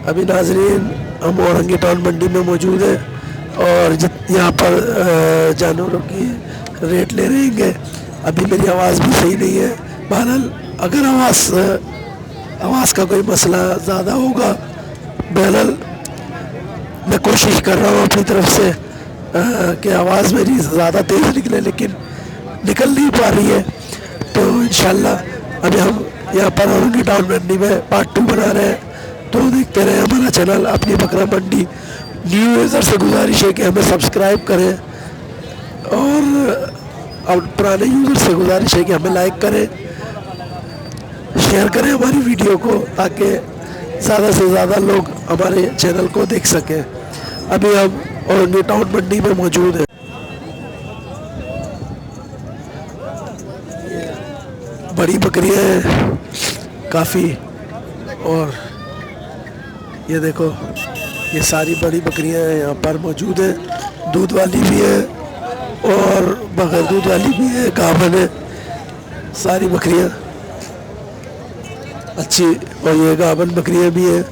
अभी नाजरीन हम औरंगी टाउन मंडी में मौजूद हैं और यहाँ पर जानवरों की रेट ले रहेंगे। अभी मेरी आवाज़ भी सही नहीं है। बहरहाल अगर आवाज़ का कोई मसला ज़्यादा होगा, बहरहाल मैं कोशिश कर रहा हूँ अपनी तरफ से कि आवाज़ मेरी ज़्यादा तेज़ निकले, लेकिन निकल नहीं पा रही है। तो इंशाल्लाह अभी हम यहाँ पर औरंगी टाउन मंडी में पार्ट 2 बना रहे हैं, तो देखते रहे हमारा चैनल अपनी बकरा मंडी। न्यू यूज़र से गुजारिश है कि हमें सब्सक्राइब करें और पुराने यूज़र से गुजारिश है कि हमें लाइक करें, शेयर करें हमारी वीडियो को, ताकि ज़्यादा से ज़्यादा लोग हमारे चैनल को देख सकें। अभी हम औरंगी टाउन मंडी में मौजूद हैं। बड़ी बकरियां हैं काफ़ी, और ये देखो ये सारी बड़ी बकरियां हैं यहाँ पर मौजूद हैं। दूध वाली भी है और बगैर दूध वाली भी है, गाभन है। सारी बकरियां अच्छी, और ये गाभन बकरियां भी हैं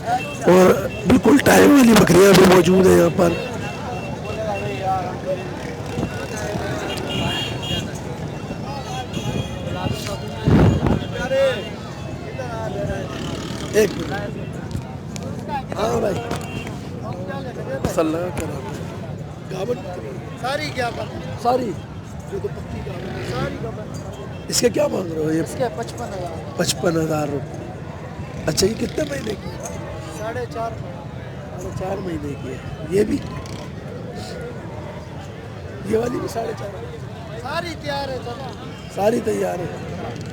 और बिल्कुल टाइम वाली बकरियां भी मौजूद हैं यहाँ पर। एक हाँ भाई गाभन सारी क्या सारी ये तो पक्की गाभन सारी। इसके क्या मांग रहे हो? ये इसके 55,000 रुपये। अच्छा, ये कितने महीने की? 4.5 महीने की है। ये भी, ये वाली भी 4.5। सारी तैयार है, सारी तैयार है।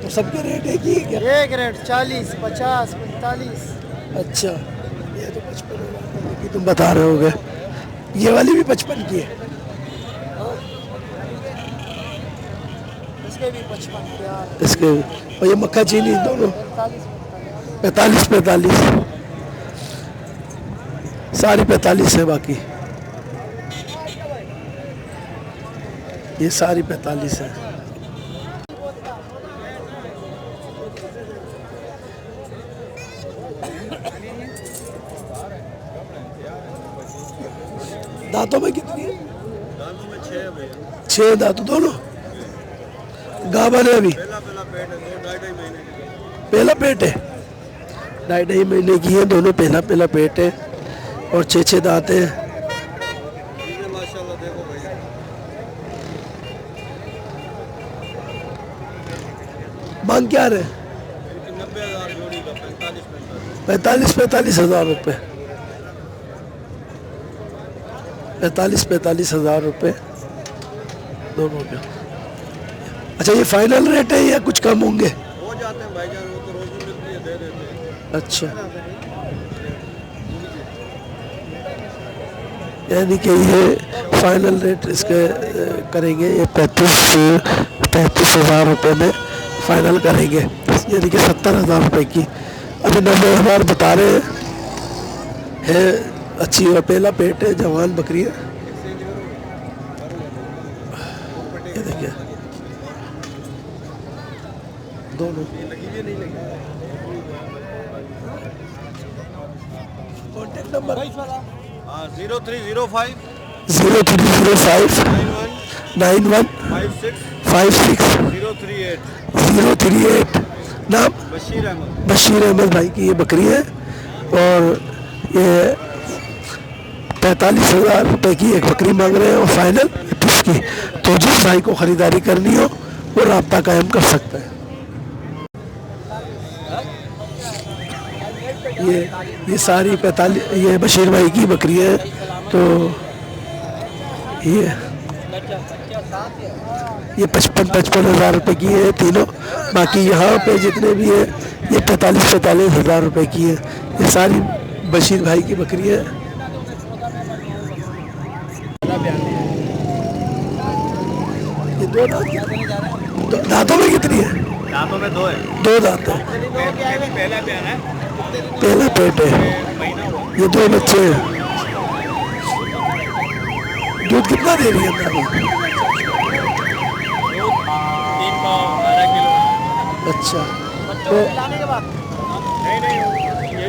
तो सबके रेट एक ही है क्या? एक रेट 40, 50, 45। अच्छा, ये तो 55,000 की तुम बता रहे होगे। ये वाली भी 55 की है। इसके भी 55 तैयार। इसके और ये मक्खा चीनी दोनों 45 सारी 45 है। बाकी ये सारी 45 है। दांतों में कितनी है? दांतों में 6 है भैया। 6 दांत दोनों। गाभन है अभी? पहला पेट है। 2.5 महीने की है दोनों। पहला पेट है और 6 दांत है। माशाल्लाह देखो भैया। मांग क्या रहे? 90,000 जोड़ी का 45,000 रुपये। 45,000 रुपये दोनों के। अच्छा, ये फाइनल रेट है या कुछ कम होंगे? हो जाते हैं भाईजान, वो तो रोज मिलती है, दे देते हैं। अच्छा, यानी कि ये फाइनल रेट इसके करेंगे, ये 35,000 रुपये में फाइनल करेंगे, यानी कि 70,000 रुपये की। अभी 90,000 बता रहे हैं। अच्छी और पहला पेट है, जवान बकरी है। ये देखिए दोनों। Contact number 0305 91 56 038। नाम? बशीर अहमद भाई की ये बकरी है और ये 45,000 रुपये की एक बकरी मांग रहे हैं और फाइनल 30 की। तो जिस भाई को ख़रीदारी करनी हो वो राब्ता कायम कर सकता है। ये सारी 45, ये बशीर भाई की बकरी है। तो ये 55,000 रुपये की है तीनों। बाकी यहाँ पे जितने भी है ये 45,000 रुपये की है। ये सारी बशीर भाई की बकरी है। ये 2 दांत, दांतों में कितनी है? दांतों में 2 है। 2 दांत है। पहला पेट है। ये 2 बच्चे हैं। दूध कितना दे रही है? 3 पाव 12 किलो। अच्छा, तो नहीं, ये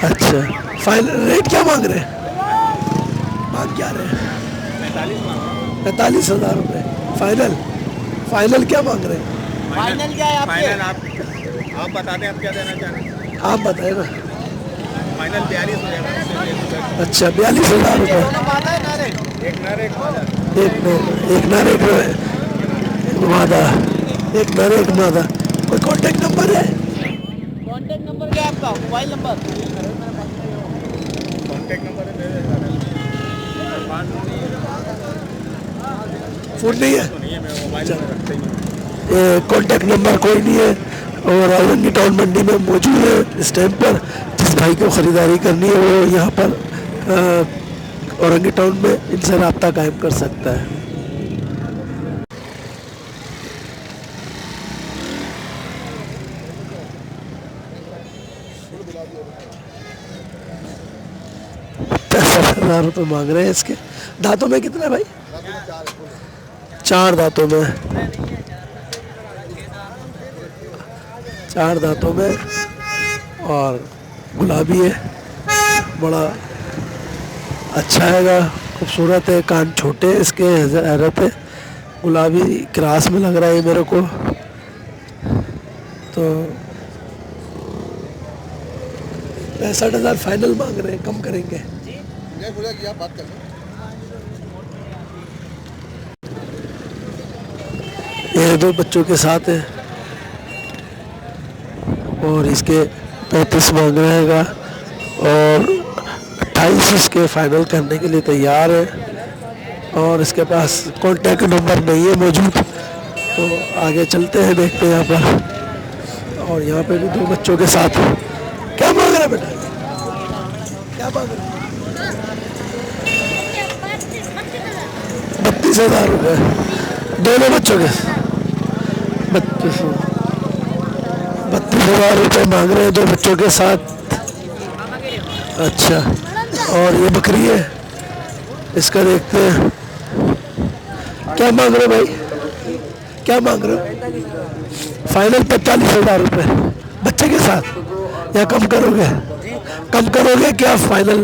अच्छा, फाइनल रेट क्या मांग रहे हैं? मांग क्या रहे हैं? 45,000 रुपये फाइनल। फाइनल क्या मांग रहे हैं? फाइनल क्या है आपके? फाइनल आप बता दें, आप क्या देना चाह रहे हैं? आप बताए ना। फाइनल 42 हो जाएगा। अच्छा, 42,000 रुपये। दोनों मादा है नारे? एक नर एक मादा। एक नर एक मादा, एक नर एक मादा। कोई कांटेक्ट नंबर है? कॉन्टेक्ट नंबर क्या है आपका? Mobile number? कॉन्टेक्ट नंबर दे देता है। फोन नहीं है? नहीं है, मैं मोबाइल में रखता ही नहीं। कांटेक्ट नंबर कोई नहीं है। और औरंगी टाउन मंडी में मौजूद है इस टाइम पर। जिस भाई को ख़रीदारी करनी है वो यहाँ पर औरंगी टाउन में इनसे रब्ता कायम कर सकता है। ₹65,000 रुपये मांग रहे हैं इसके। दांतों में कितने भाई? 4 दांतों में। 4 दांतों में और गुलाबी है, बड़ा अच्छा हैगा, खूबसूरत है। कान छोटे इसके, हैरत है। गुलाबी क्रास में लग रहा है मेरे को। तो 65,000 फाइनल मांग रहे हैं, कम करेंगे। ये 2 बच्चों के साथ है और इसके 35 मांग रहेगा और 28 इसके फाइनल करने के लिए तैयार है। और इसके पास कॉन्टैक्ट नंबर नहीं है मौजूद। तो आगे चलते हैं, देखते हैं यहाँ पर। और यहाँ पे भी 2 बच्चों के साथ। क्या मांग रहे हैं बेटा? क्या मांग रहे हैं? 32,000 रुपये दोनों बच्चों के। 32,000 रुपये मांग रहे हैं 2 बच्चों के साथ। अच्छा, और ये बकरी है, इसका देखते हैं। क्या मांग रहे हो भाई? क्या मांग रहे हो? फाइनल 45,000 रुपये बच्चे के साथ, या कम करोगे? कम करोगे क्या फाइनल?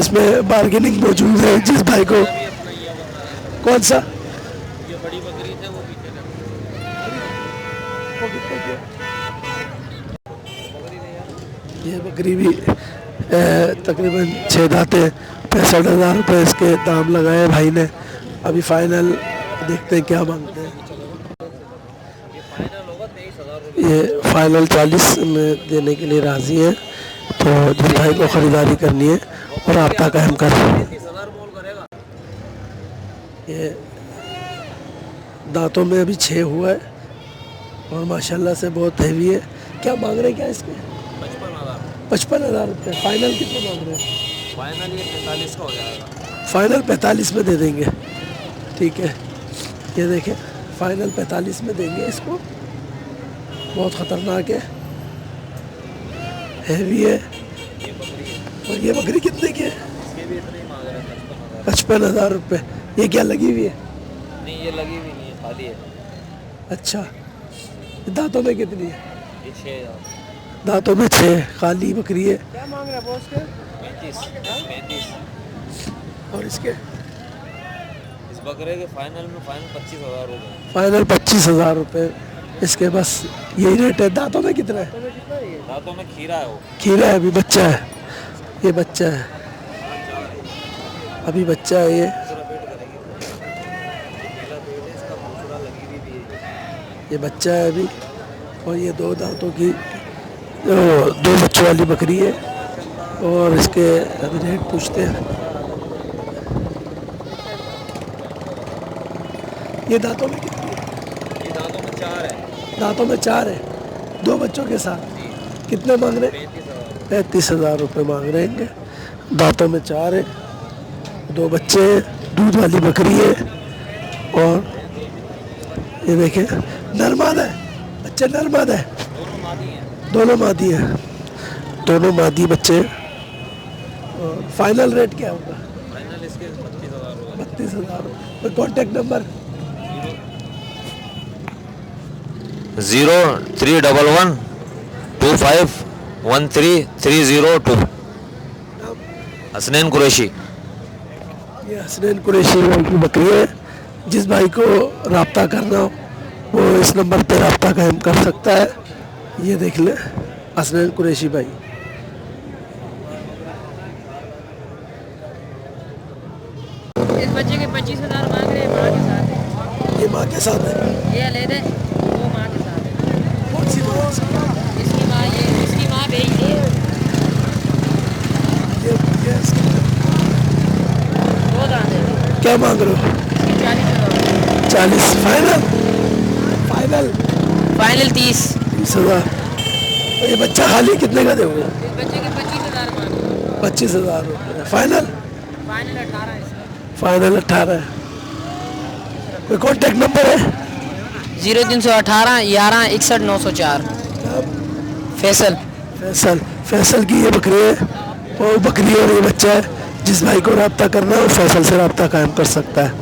इसमें बार्गेनिंग मौजूद है जिस भाई को। कौन सा? ये बड़ी बकरी है वो पीछे ये बकरी भी तकरीबन 6 दांत है। 65,000 रुपये इसके दाम लगाए भाई ने। अभी फाइनल देखते हैं क्या मांगते हैं। ये फाइनल 40 में देने के लिए राज़ी है। तो जिस भाई को ख़रीदारी करनी है और रब्ता कायम कर। ये दांतों में अभी 6 हुआ है और माशाल्लाह से बहुत हैवी है। क्या मांग रहे हैं क्या इसके? 55,000 रुपये। फाइनल कितने मांग रहे हैं? फाइनल ये 45 का हो जाएगा। फाइनल 45 में दे देंगे, ठीक है। ये देखें, फाइनल 45 में देंगे इसको। बहुत ख़तरनाक है, हैवी है। और ये बकरी कितने की है? 55,000 रुपये। ये क्या लगी हुई है? नहीं, ये लगी हुई नहीं है। खाली है। अच्छा, दांतों में कितनी है? ये 6,000। दांतों में 6, काली बकरी है। क्या मांग रहे हैं बॉस के? 35। और इसके इस बकरे के फाइनल 25,000 हो गए। फाइनल 25,000 रुपये इसके, बस यही रेट है। दांतों में कितना है? दांतों में खीरा है वो। खीरा है, अभी बच्चा है, ये बच्चा है, अभी बच्चा है ये। ये बच्चा है अभी, और ये 2 दांतों की 2 बच्चों वाली बकरी है। और इसके अभी रेट पूछते हैं। ये दांतों में कितनी है? ये दांतों में 4 है। दांतों में 4 है, 2 बच्चों के साथ। कितने मांग रहे? 35,000। 35,000 रुपये मांग रहे हैं। दांतों में 4 है, 2 बच्चे हैं, दूध वाली बकरी है। और ये देखें, नरमाद है, बच्चे नरमाद है, दोनों मादी हैं। दोनों मादी है, दोनों मादी बच्चे। और फाइनल रेट क्या होगा? फाइनल इसके 35,000 हो गए। 32,000। कोई कॉन्टेक्ट नंबर? 0311 2513 302। हसनैन कुरैशी। ये हसनैन कुरैशी भाई की बकरी है। जिस भाई को रब्ता करना हो वो इस नंबर पे रब्ता कायम कर सकता है। ये देख ले, हसनैन कुरैशी भाई। इस बच्चे के 25,000 मांग रहे हैं, माँ के साथ है। ये माँ के साथ है। ये ले दे, वो माँ के साथ है। कौन सी माँ? इसकी माँ, ये इसकी माँ भेज दी है। ये वो दांत है। क्या मांग रहे हो? इसकी 40,000। 40 फाइनल? Final final 30। 30,000। ये बच्चा खाली कितने का दोगे? इस बच्चे के 25,000 मांग रहे हैं। 25,000 रुपये फाइनल? फाइनल 18 है इसका। फाइनल 18 है। कोई कॉन्टेक्ट नंबर है? 0318 11 61 904। फैसल। फैसल की ये बकरी है, वो बकरी और ये बच्चा है। जिस भाई को रब्ता करना है वो फैसल से रब्ता कायम कर सकता है।